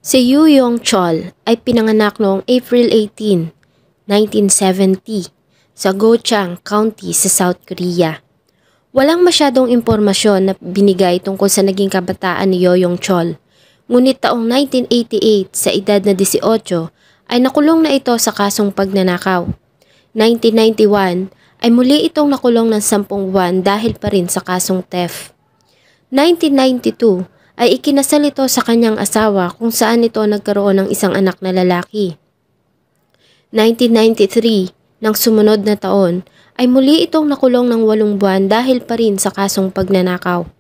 Si Yu Yong-chol ay pinanganak noong April 18, 1970 sa Gochang County sa South Korea. Walang masyadong impormasyon na binigay tungkol sa naging kabataan ni Yo Yong-chol. Ngunit taong 1988 sa edad na 18 ay nakulong na ito sa kasong pagnanakaw. 1991 ay muli itong nakulong ng 10 buwan dahil pa rin sa kasong theft. 1992 ay ikinasal ito sa kanyang asawa kung saan ito nagkaroon ng isang anak na lalaki. 1993, ng sumunod na taon, ay muli itong nakulong ng 8 buwan dahil pa rin sa kasong pagnanakaw.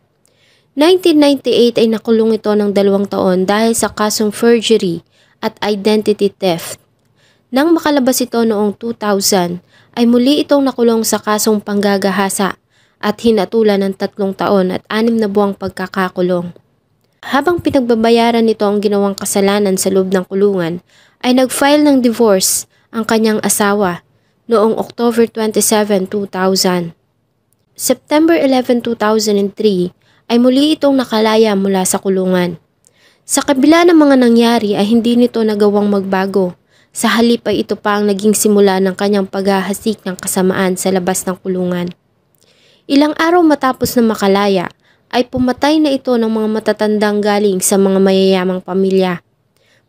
1998 ay nakulong ito ng 2 taon dahil sa kasong forgery at identity theft. Nang makalabas ito noong 2000, ay muli itong nakulong sa kasong panggagahasa at hinatulan ng 3 taon at 6 na buwang pagkakakulong. Habang pinagbabayaran nito ang ginawang kasalanan sa loob ng kulungan, ay nag-file ng divorce ang kanyang asawa noong October 27, 2000. September 11, 2003 ay muli itong nakalaya mula sa kulungan. Sa kabila ng mga nangyari ay hindi nito nagawang magbago. Sa halip ay ito pa ang naging simula ng kanyang paghahasik ng kasamaan sa labas ng kulungan. Ilang araw matapos na makalaya, ay pumatay na ito ng mga matatandang galing sa mga mayayamang pamilya.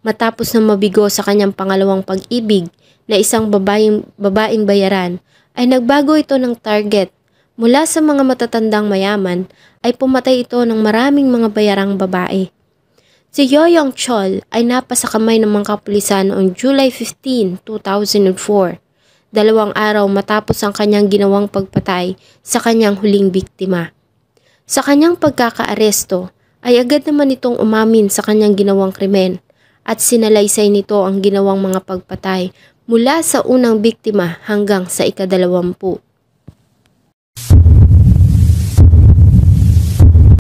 Matapos na mabigo sa kanyang pangalawang pag-ibig na isang babaeng bayaran, ay nagbago ito ng target. Mula sa mga matatandang mayaman, ay pumatay ito ng maraming mga bayarang babae. Si Yo Yong-chol ay napasa kamay ng mga kapulisan noong July 15, 2004, 2 araw matapos ang kanyang ginawang pagpatay sa kanyang huling biktima. Sa kanyang pagkakaaresto ay agad naman itong umamin sa kanyang ginawang krimen at sinalaysay nito ang ginawang mga pagpatay mula sa unang biktima hanggang sa ika-20.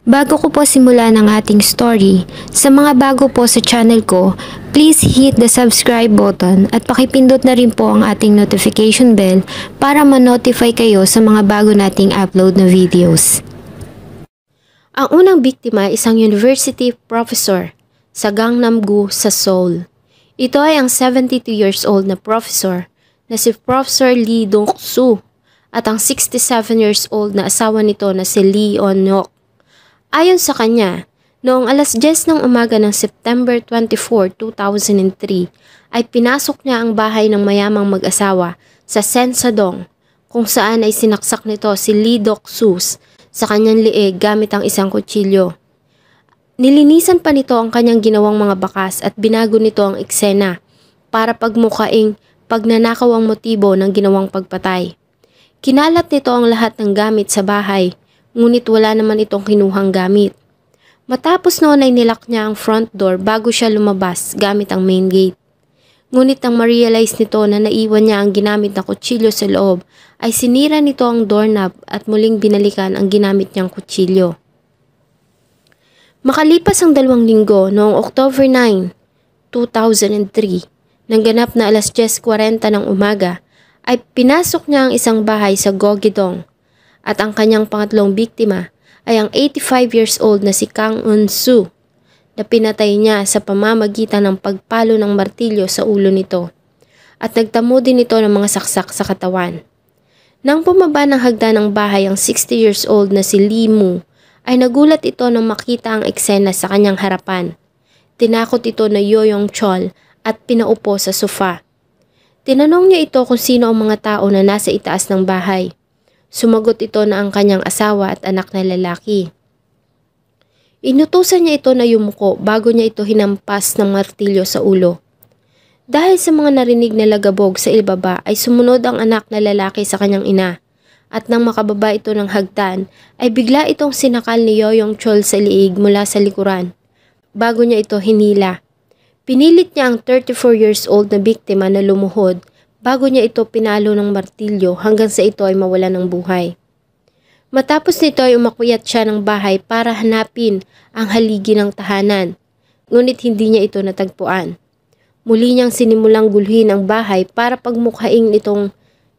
Bago ko po simulan ang ating story, sa mga bago po sa channel ko, please hit the subscribe button at pakipindot na rin po ang ating notification bell para ma-notify kayo sa mga bago nating upload na videos. Ang unang biktima ay isang university professor sa Gangnam-gu sa Seoul. Ito ay ang 72 years old na professor na si Professor Lee Dong-soo at ang 67 years old na asawa nito na si Lee On-hyuk. Ayon sa kanya, noong alas 10 ng umaga ng September 24, 2003 ay pinasok niya ang bahay ng mayamang mag-asawa sa Sensadong kung saan ay sinaksak nito si Lee Dok-soo sa kanyang liig gamit ang isang kutsilyo. Nilinisan pa nito ang kanyang ginawang mga bakas at binago nito ang eksena para pagmukaing pagnanakaw ang motibo ng ginawang pagpatay. Kinalat nito ang lahat ng gamit sa bahay, ngunit wala naman itong kinuhang gamit. Matapos noon ay nilak niya ang front door bago siya lumabas gamit ang main gate. Ngunit nang ma-realize nito na naiwan niya ang ginamit na kutsilyo sa loob, ay sinira nito ang doorknob at muling binalikan ang ginamit niyang kutsilyo. Makalipas ang 2 linggo noong October 9, 2003, nang ganap na alas 10:40 ng umaga, ay pinasok niya ang isang bahay sa Gogidong at ang kanyang pangatlong biktima ay ang 85 years old na si Kang Eun-soo na pinatay niya sa pamamagitan ng pagpalo ng martilyo sa ulo nito at nagtamo din ito ng mga saksak sa katawan. Nang bumaba ng hagdan ng bahay ang 60 years old na si Lee Moo, ay nagulat ito nang makita ang eksena sa kanyang harapan. Tinakot ito na Yo Yong-chol at pinaupo sa sofa. Tinanong niya ito kung sino ang mga tao na nasa itaas ng bahay. Sumagot ito na ang kanyang asawa at anak na lalaki. Inutusan niya ito na yumuko bago niya ito hinampas ng martilyo sa ulo. Dahil sa mga narinig na lagabog sa ibaba ay sumunod ang anak na lalaki sa kanyang ina. At nang makababa ito ng hagdan ay bigla itong sinakal ni Yo Yong-chol sa liig mula sa likuran. Bago niya ito hinila. Pinilit niya ang 34 years old na biktima na lumuhod bago niya ito pinalo ng martilyo hanggang sa ito ay mawala ng buhay. Matapos nito ay umakyat siya ng bahay para hanapin ang haligi ng tahanan, ngunit hindi niya ito natagpuan. Muli niyang sinimulang guluhin ang bahay para pagmukhaing itong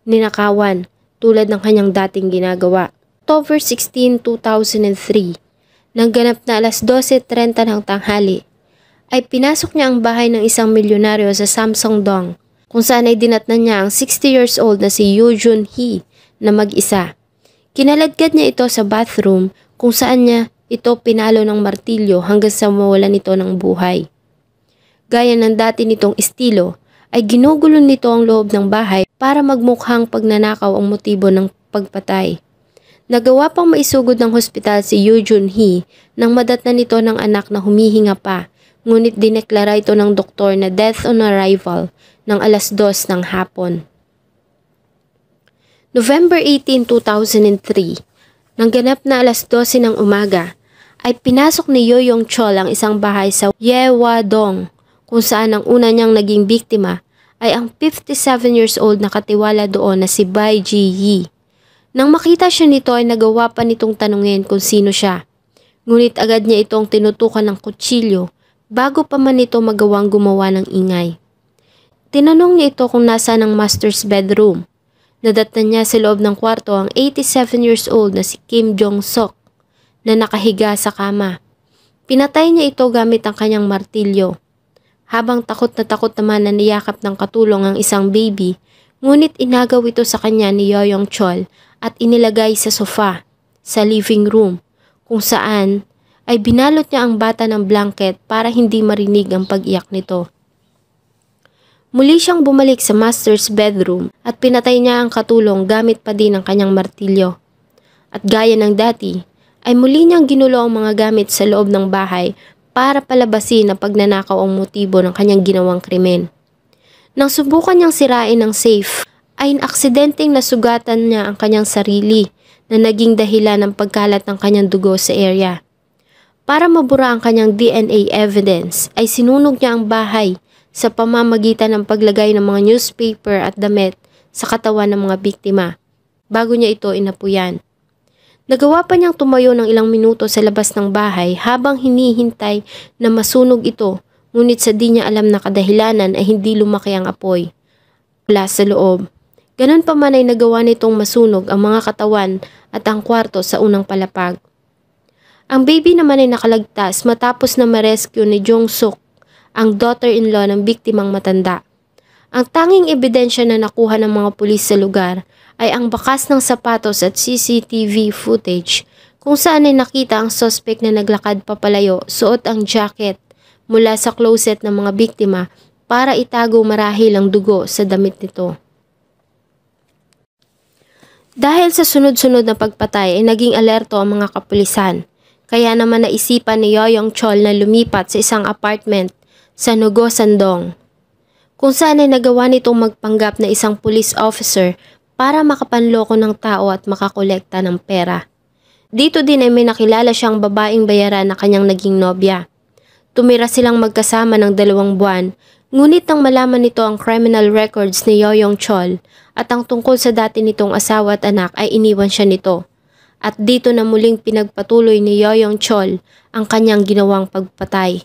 ninakawan tulad ng kanyang dating ginagawa. October 16, 2003, nang ganap na alas 12:30 ng tanghali, ay pinasok niya ang bahay ng isang milyonaryo sa Samsung-dong, kung saan ay dinatnan niya ang 60 years old na si Yoo Jun-hee na mag-isa. Kinaladkad niya ito sa bathroom kung saan niya ito pinalo ng martilyo hanggang sa mawalan nito ng buhay. Gaya ng dati nitong estilo, ay ginugulo nito ang loob ng bahay para magmukhang pagnanakaw ang motibo ng pagpatay. Nagawa pang maisugod ng hospital si Yoo Jun-hee nang madatnan nito ng anak na humihinga pa, ngunit dineklara ito ng doktor na death on arrival ng 2:00 ng hapon. November 18, 2003, nang ganap na 12:00 ng umaga, ay pinasok ni Yoo Yong-chol ang isang bahay sa Yeouwadong, kung saan ang una niyang naging biktima ay ang 57 years old na katiwala doon na si Bai Ji-hee. Nang makita siya nito ay nagawa pa nitong tanungin kung sino siya. Ngunit agad niya itong tinutukan ng kutsilyo bago pa man ito magawang gumawa ng ingay. Tinanong niya ito kung nasaan ang master's bedroom. Nadatnan niya sa loob ng kwarto ang 87 years old na si Kim Jong-sok na nakahiga sa kama. Pinatay niya ito gamit ang kanyang martilyo. Habang takot naman na niyakap ng katulong ang isang baby, ngunit inagaw ito sa kanya ni Yoo Yong-chol at inilagay sa sofa sa living room, kung saan ay binalot niya ang bata ng blanket para hindi marinig ang pag-iyak nito. Muli siyang bumalik sa master's bedroom at pinatay niya ang katulong gamit pa din ang kanyang martilyo. At gaya ng dati, ay muli niyang ginulo ang mga gamit sa loob ng bahay para palabasin na pagnanakaw ang motibo ng kanyang ginawang krimen. Nang subukan niyang sirain ang safe, ay aksidenteng nasugatan niya ang kanyang sarili na naging dahilan ng pagkalat ng kanyang dugo sa area. Para mabura ang kanyang DNA evidence, ay sinunog niya ang bahay sa pamamagitan ng paglagay ng mga newspaper at damit sa katawan ng mga biktima, bago niya ito inapuyan. Nagawa pa niyang tumayo ng ilang minuto sa labas ng bahay habang hinihintay na masunog ito, ngunit sa di niya alam na kadahilanan ay hindi lumaki ang apoy mula sa loob. Ganun pa man ay nagawa nitong masunog ang mga katawan at ang kwarto sa unang palapag. Ang baby naman ay nakalagtas matapos na ma-rescue ni Jong-suk, ang daughter-in-law ng biktimang matanda. Ang tanging ebidensya na nakuha ng mga pulis sa lugar ay ang bakas ng sapatos at CCTV footage kung saan ay nakita ang suspect na naglakad papalayo suot ang jacket mula sa closet ng mga biktima para itago marahil ang dugo sa damit nito. Dahil sa sunod-sunod na pagpatay ay naging alerto ang mga kapulisan, kaya naman naisipan ni Yoo Yong-chol na lumipat sa isang apartment sa Nogo-san-dong, kung saan ay nagawa nitong magpanggap na isang police officer para makapanloko ng tao at makakolekta ng pera. Dito din ay may nakilala siyang babaeng bayaran na kanyang naging nobya. Tumira silang magkasama ng 2 buwan, ngunit nang malaman nito ang criminal records ni Yoo Yong-chol at ang tungkol sa dati nitong asawa at anak ay iniwan siya nito. At dito na muling pinagpatuloy ni Yoo Yong-chol ang kanyang ginawang pagpatay.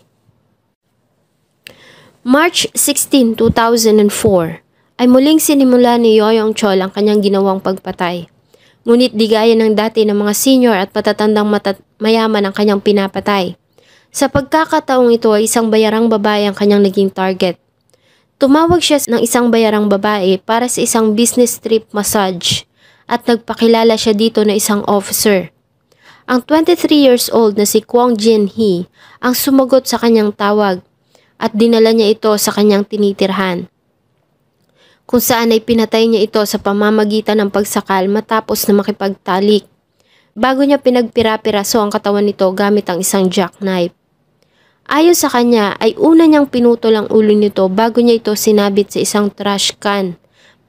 March 16, 2004 ay muling sinimula ni Yoo Yong-chol ang kanyang ginawang pagpatay. Ngunit di gaya ng dati ng mga senior at patatandang mayaman ang kanyang pinapatay. Sa pagkakataong ito ay isang bayarang babae ang kanyang naging target. Tumawag siya ng isang bayarang babae para sa isang business trip massage at nagpakilala siya dito na isang officer. Ang 23 years old na si Kwon Jin-hee ang sumagot sa kanyang tawag at dinala niya ito sa kanyang tinitirhan, kung saan ay pinatay niya ito sa pamamagitan ng pagsakal matapos na makipagtalik. Bago niya pinagpira-piraso ang katawan nito gamit ang isang jackknife. Ayon sa kanya ay una niyang pinutol ang ulo nito bago niya ito sinabit sa isang trash can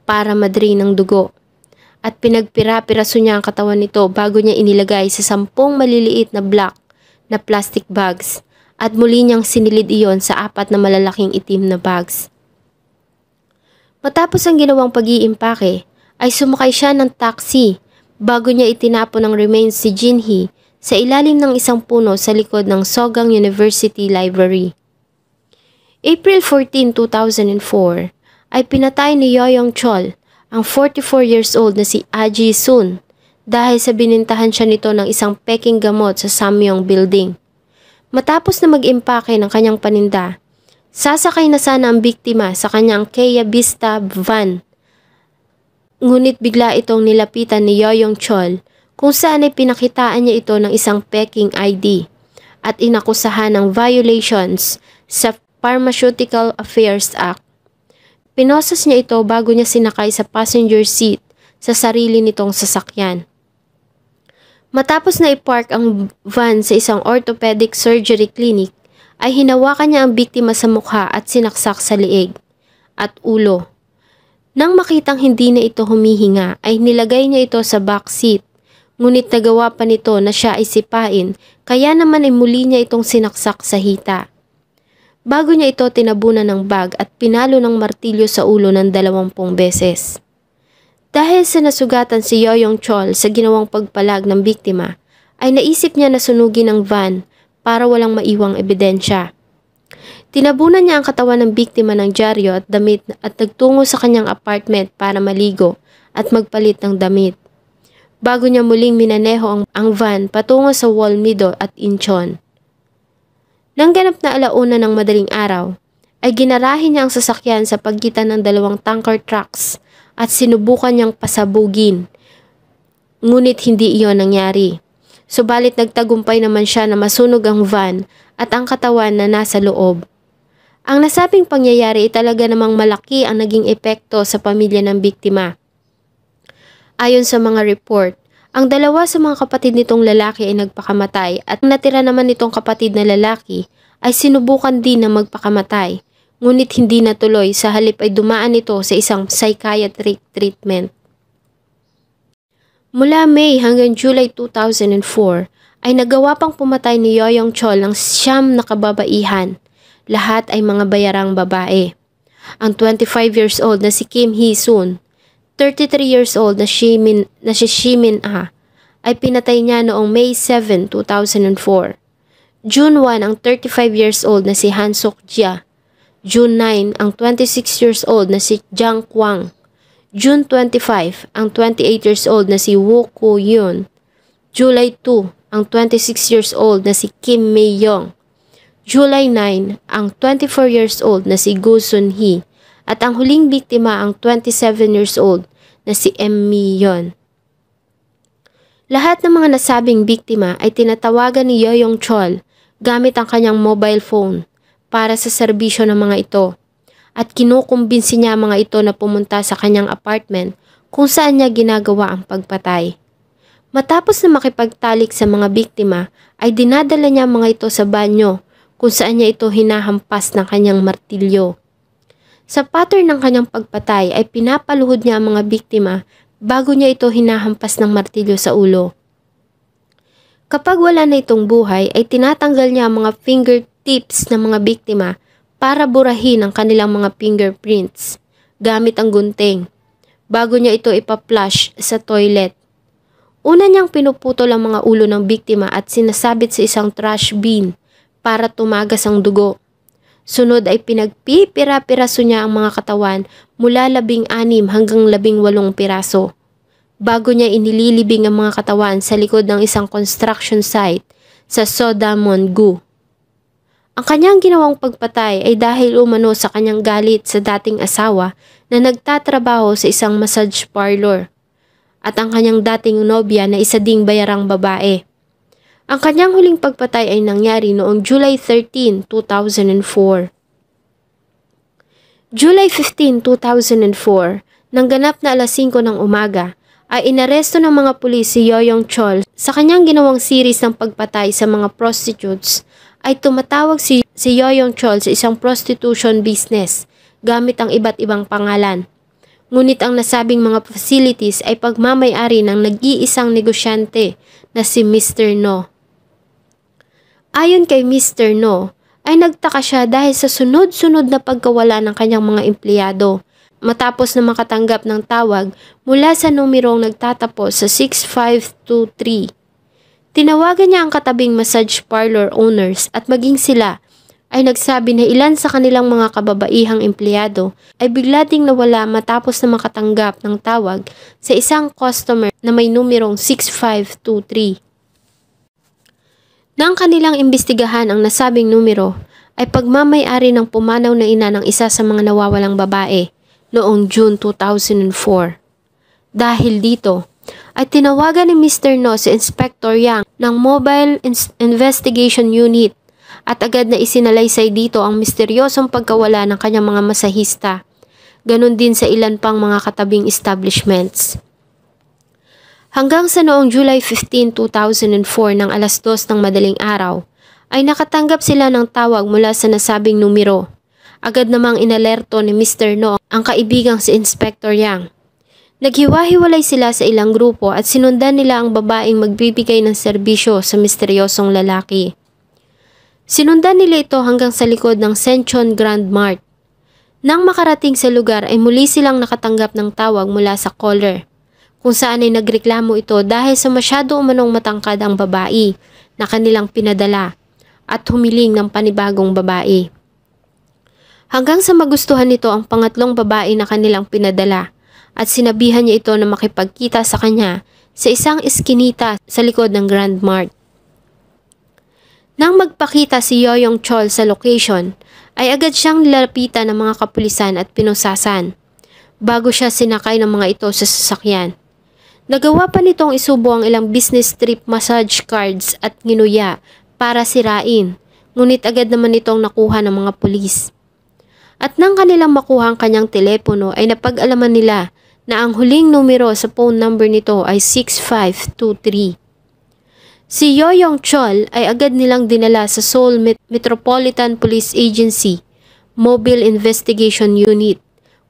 para ma-drain ng dugo. At pinagpira-piraso niya ang katawan nito bago niya inilagay sa 10 maliliit na black na plastic bags at muli niyang sinilid iyon sa 4 na malalaking itim na bags. Matapos ang ginawang pag-iimpake ay sumakay siya ng taxi bago niya itinapon ang remains si Jin-hee sa ilalim ng isang puno sa likod ng Sogang University Library. April 14, 2004 ay pinatay ni Yoo Yong-chol ang 44 years old na si Ah Ji-sun dahil sa binintahan siya nito ng isang peking gamot sa Samyong Building. Matapos na mag-impake ng kanyang paninda, sasakay na sana ang biktima sa kanyang Kia Vista van. Ngunit bigla itong nilapitan ni Yoyong Chol kung saan ay pinakitaan niya ito ng isang peking ID at inakusahan ng violations sa Pharmaceutical Affairs Act. Pinosas niya ito bago niya sinakay sa passenger seat sa sarili nitong sasakyan. Matapos na ipark ang van sa isang orthopedic surgery clinic, ay hinawakan niya ang biktima sa mukha at sinaksak sa leeg at ulo. Nang makitang hindi na ito humihinga, ay nilagay niya ito sa back seat. Ngunit nagawa pa nito na siya ay sipain, kaya naman ay muli niya itong sinaksak sa hita. Bago niya ito tinabunan ng bag at pinalo ng martilyo sa ulo ng 20 beses. Dahil sa nasugatan si Yoyong Chol sa ginawang pagpalag ng biktima, ay naisip niya na sunugin ang van para walang maiwang ebidensya. Tinabunan niya ang katawan ng biktima ng dyaryo at damit at nagtungo sa kanyang apartment para maligo at magpalit ng damit. Bago niya muling minaneho ang van patungo sa Walmido at Incheon. Nang ganap na 1:00 ng madaling araw, ay ginarahe niya ang sasakyan sa pagitan ng 2 tanker trucks at sinubukan niyang pasabugin. Ngunit hindi iyon nangyari. Subalit nagtagumpay naman siya na masunog ang van at ang katawan na nasa loob. Ang nasabing pangyayari ay talaga namang malaki ang naging epekto sa pamilya ng biktima. Ayon sa mga report, ang 2 sa mga kapatid nitong lalaki ay nagpakamatay at natira naman nitong kapatid na lalaki ay sinubukan din na magpakamatay. Ngunit hindi natuloy, sa halip ay dumaan ito sa isang psychiatric treatment. Mula May hanggang July 2004 ay nagawa pang pumatay ni Yoyong Chol ng 9 na kababaihan. Lahat ay mga bayarang babae. Ang 25 years old na si Kim Hee-sun, 33 years old na si Shimin Ah ay pinatay niya noong May 7, 2004. June 1 ang 35 years old na si Han Suk-jia. June 9 ang 26 years old na si Jang Kwang. June 25 ang 28 years old na si Woo Koo-yoon. July 2 ang 26 years old na si Kim Mae-yong. July 9 ang 24 years old na si Go Sun-hee at ang huling biktima ang 27 years old na si M. Mi-yeon. Lahat ng mga nasabing biktima ay tinatawagan ni Yoyong Chol gamit ang kanyang mobile phone para sa serbisyo ng mga ito at kinukumbinsi niya mga ito na pumunta sa kanyang apartment kung saan niya ginagawa ang pagpatay. Matapos na makipagtalik sa mga biktima ay dinadala niya mga ito sa banyo kung saan niya ito hinahampas ng kanyang martilyo. Sa pattern ng kanyang pagpatay ay pinapaluhod niya ang mga biktima bago niya ito hinahampas ng martilyo sa ulo. Kapag wala na itong buhay ay tinatanggal niya ang mga fingertips ng mga biktima para burahin ang kanilang mga fingerprints gamit ang gunting bago niya ito ipa-flush sa toilet. Una niyang pinuputol ang mga ulo ng biktima at sinasabit sa isang trash bin para tumagas ang dugo. Sunod ay pinagpipira-piraso niya ang mga katawan mula 16 hanggang 18 piraso. Bago niya inililibing ang mga katawan sa likod ng isang construction site sa Sodamon-gu. Ang kanyang ginawang pagpatay ay dahil umano sa kanyang galit sa dating asawa na nagtatrabaho sa isang massage parlor at ang kanyang dating nobya na isa ding bayarang babae. Ang kanyang huling pagpatay ay nangyari noong July 13, 2004. July 15, 2004, nang ganap na 5:00 ng umaga, ay inaresto ng mga pulis si Yoyong Chol sa kanyang ginawang series ng pagpatay sa mga prostitutes. Ay tumatawag si Yoyong Chol sa isang prostitution business gamit ang iba't ibang pangalan. Ngunit ang nasabing mga facilities ay pagmamay-ari ng nag-iisang negosyante na si Mr. No. Ayon kay Mr. No, ay nagtaka siya dahil sa sunod-sunod na pagkawala ng kanyang mga empleyado matapos na makatanggap ng tawag mula sa numerong nagtatapos sa 6523. Tinawagan niya ang katabing massage parlor owners at maging sila ay nagsabi na ilan sa kanilang mga kababaihang empleyado ay bigla ding nawala matapos na makatanggap ng tawag sa isang customer na may numerong 6523. Nang kanilang imbestigahan ang nasabing numero, ay pagmamay-ari ng pumanaw na ina ng isa sa mga nawawalang babae noong June 2004. Dahil dito, ay tinawagan ni Mr. No si Inspector Yang ng Mobile Investigation Unit at agad na isinalaysay dito ang misteryosong pagkawala ng kanyang mga masahista. Ganon din sa ilan pang mga katabing establishments. Hanggang sa noong July 15, 2004 ng alas 2 ng madaling araw, ay nakatanggap sila ng tawag mula sa nasabing numero. Agad namang inalerto ni Mr. No ang kaibigang si Inspector Yang. Naghiwa-hiwalay sila sa ilang grupo at sinundan nila ang babaeng magbibigay ng serbisyo sa misteryosong lalaki. Sinundan nila ito hanggang sa likod ng Senchon Grand Mart. Nang makarating sa lugar ay muli silang nakatanggap ng tawag mula sa caller, kung saan ay nagreklamo ito dahil sa masyado umanong matangkad ang babae na kanilang pinadala at humiling ng panibagong babae. Hanggang sa magustuhan nito ang pangatlong babae na kanilang pinadala at sinabihan niya ito na makipagkita sa kanya sa isang eskinita sa likod ng Grand Mart. Nang magpakita si Yoyong Chol sa location, ay agad siyang nilapitan ng mga kapulisan at pinusasan bago siya sinakay ng mga ito sa sasakyan. Nagawa pa nitong isubo ang ilang business trip massage cards at nginuya para sirain, ngunit agad naman itong nakuha ng mga pulis. At nang kanilang makuha ang kanyang telepono ay napag-alaman nila na ang huling numero sa phone number nito ay 6523. Si Yoyong Chol ay agad nilang dinala sa Seoul Metropolitan Police Agency Mobile Investigation Unit,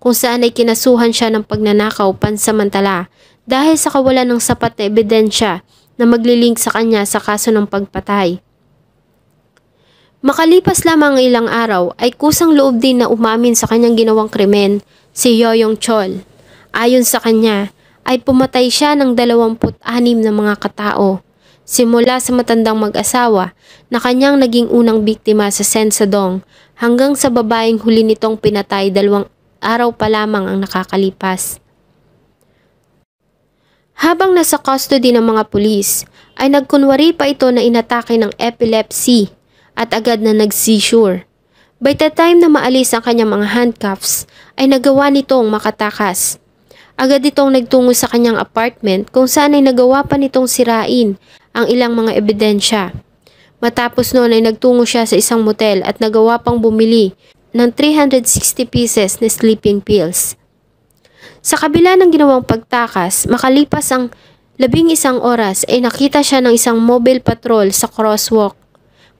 kung saan ay kinasuhan siya ng pagnanakaw pansamantala dahil sa kawalan ng sapat na ebidensya na maglilink sa kanya sa kaso ng pagpatay. Makalipas lamang ilang araw ay kusang loob din na umamin sa kanyang ginawang krimen si Yoyong Chol. Ayon sa kanya ay pumatay siya ng 26 na mga katao, simula sa matandang mag-asawa na kanyang naging unang biktima sa Sensadong hanggang sa babaeng huli nitong pinatay 2 araw pa lamang ang nakakalipas. Habang nasa custody ng mga pulis, ay nagkunwari pa ito na inatake ng epilepsy at agad na nag-seizure. By the time na maalis ang kanyang mga handcuffs, ay nagawa nitong makatakas. Agad itong nagtungo sa kanyang apartment kung saan ay nagawa pa nitong sirain ang ilang mga ebidensya. Matapos noon ay nagtungo siya sa isang motel at nagawa pang bumili ng 360 pieces na sleeping pills. Sa kabila ng ginawang pagtakas, makalipas ang 11 oras ay nakita siya ng isang mobile patrol sa crosswalk.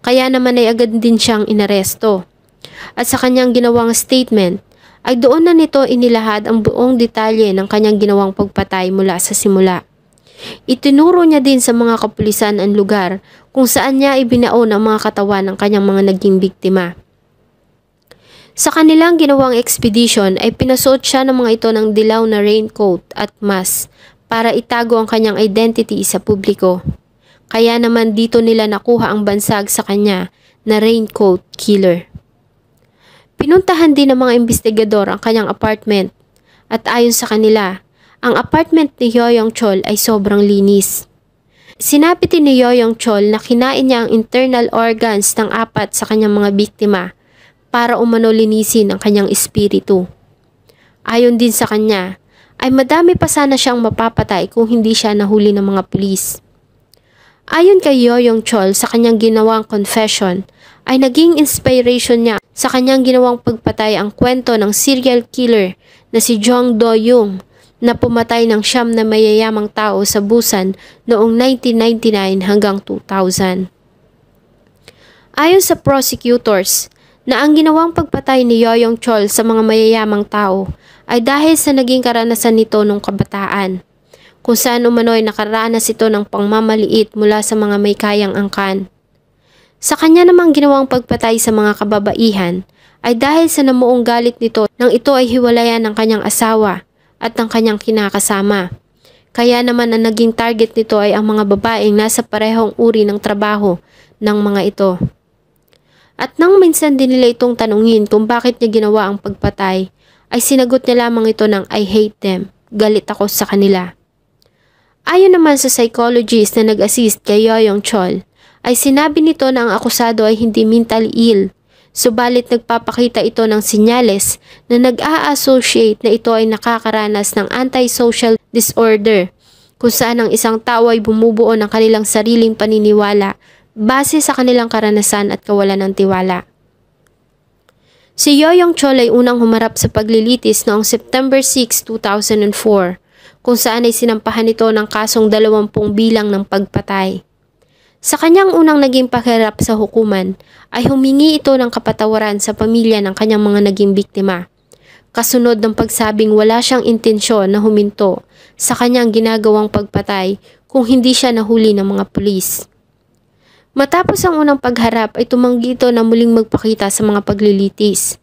Kaya naman ay agad din siyang inaresto. At sa kanyang ginawang statement, ay doon na nito inilahad ang buong detalye ng kanyang ginawang pagpatay mula sa simula. Itinuro niya din sa mga kapulisan ang lugar kung saan niya ibinaon ang mga katawan ng kanyang mga naging biktima. Sa kanilang ginawang expedition ay pinasuot siya ng mga ito ng dilaw na raincoat at mask para itago ang kanyang identity sa publiko. Kaya naman dito nila nakuha ang bansag sa kanya na raincoat killer. Pinuntahan din ng mga investigador ang kanyang apartment at ayon sa kanila, ang apartment ni Yoyong Chol ay sobrang linis. Sinapit ni Yoyong Chol na kinain niya ang internal organs ng 4 sa kanyang mga biktima para umano linisin ang kanyang espiritu. Ayon din sa kanya, ay madami pa sana siyang mapapatay kung hindi siya nahuli ng mga pulis. Ayon kay Yoyong Chol sa kanyang ginawang confession, ay naging inspiration niya sa kanyang ginawang pagpatay ang kwento ng serial killer na si Jong Do-young na pumatay ng 9 na mayayamang tao sa Busan noong 1999 hanggang 2000. Ayon sa prosecutors, na ang ginawang pagpatay ni Yoyong Chol sa mga mayayamang tao ay dahil sa naging karanasan nito nung kabataan, kung saan umano'y nakaranas ito ng pangmamaliit mula sa mga may kayang angkan. Sa kanya namang ginawang pagpatay sa mga kababaihan ay dahil sa namuong galit nito nang ito ay hiwalayan ng kanyang asawa at ng kanyang kinakasama. Kaya naman ang naging target nito ay ang mga babaeng nasa parehong uri ng trabaho ng mga ito. At nang minsan din nila itong tanungin kung bakit niya ginawa ang pagpatay, ay sinagot niya lamang ito ng I hate them, galit ako sa kanila. Ayon naman sa psychologist na nag-assist kay Yoyong Chol, ay sinabi nito na ang akusado ay hindi mentally ill. Subalit nagpapakita ito ng sinyales na nag-a-associate na ito ay nakakaranas ng antisocial disorder, kung saan ang isang tao ay bumubuo ng kanilang sariling paniniwala base sa kanilang karanasan at kawalan ng tiwala. Si Yoyong Chol ay unang humarap sa paglilitis noong September 6, 2004, kung saan ay sinampahan ito ng kasong 20 bilang ng pagpatay. Sa kanyang unang naging pagharap sa hukuman, ay humingi ito ng kapatawaran sa pamilya ng kanyang mga naging biktima. Kasunod ng pagsabing wala siyang intensyon na huminto sa kanyang ginagawang pagpatay kung hindi siya nahuli ng mga pulis. Matapos ang unang pagharap ay tumanggi ito na muling magpakita sa mga paglilitis.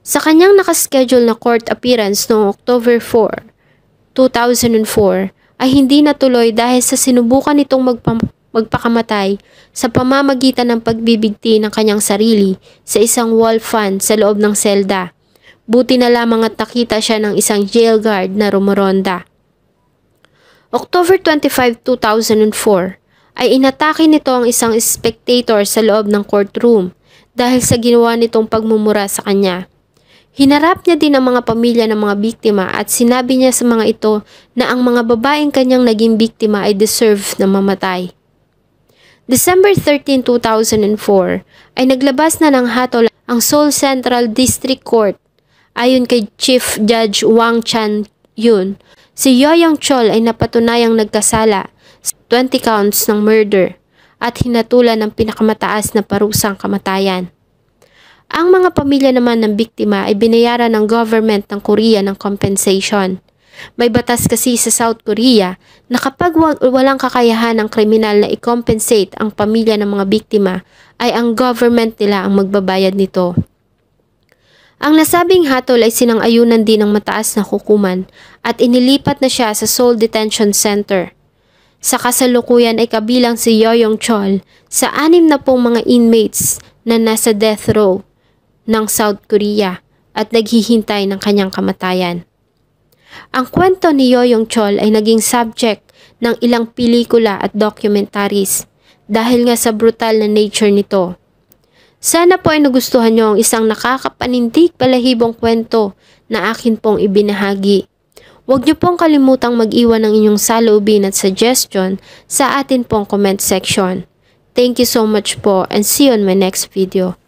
Sa kanyang nakaschedule na court appearance noong October 4, 2004 ay hindi natuloy dahil sa sinubukan nitong magpakamatay sa pamamagitan ng pagbibigti ng kanyang sarili sa isang wall fan sa loob ng selda. Buti na lamang at nakita siya ng isang jail guard na rumoronda. October 25, 2004 ay inatake nito ang isang spectator sa loob ng courtroom dahil sa ginawa nitong pagmumura sa kanya. Hinarap niya din ang mga pamilya ng mga biktima at sinabi niya sa mga ito na ang mga babaeng kanyang naging biktima ay deserve na mamatay. December 13, 2004 ay naglabas na ng hatol ang Seoul Central District Court. Ayon kay Chief Judge Wang Chan-yun, si Yoyong Chol ay napatunayang nagkasala sa 20 counts ng murder at hinatulan ng pinakamataas na parusang kamatayan. Ang mga pamilya naman ng biktima ay binayaran ng government ng Korea ng compensation. May batas kasi sa South Korea na kapag walang kakayahan ng kriminal na i-compensate ang pamilya ng mga biktima, ay ang government nila ang magbabayad nito. Ang nasabing hatol ay sinang-ayunan din ng mataas na hukuman at inilipat na siya sa Seoul Detention Center. Sa kasalukuyan ay kabilang si Yoyong Chol sa 60 mga inmates na nasa death row ng South Korea at naghihintay ng kanyang kamatayan. Ang kwento ni Yoyong Chol ay naging subject ng ilang pelikula at documentaries dahil nga sa brutal na nature nito. Sana po ay nagustuhan nyo ang isang nakakapanindig balahibong kwento na akin pong ibinahagi. Huwag nyo pong kalimutang mag-iwan ng inyong saloobin at suggestion sa atin pong comment section. Thank you so much po and see you on my next video.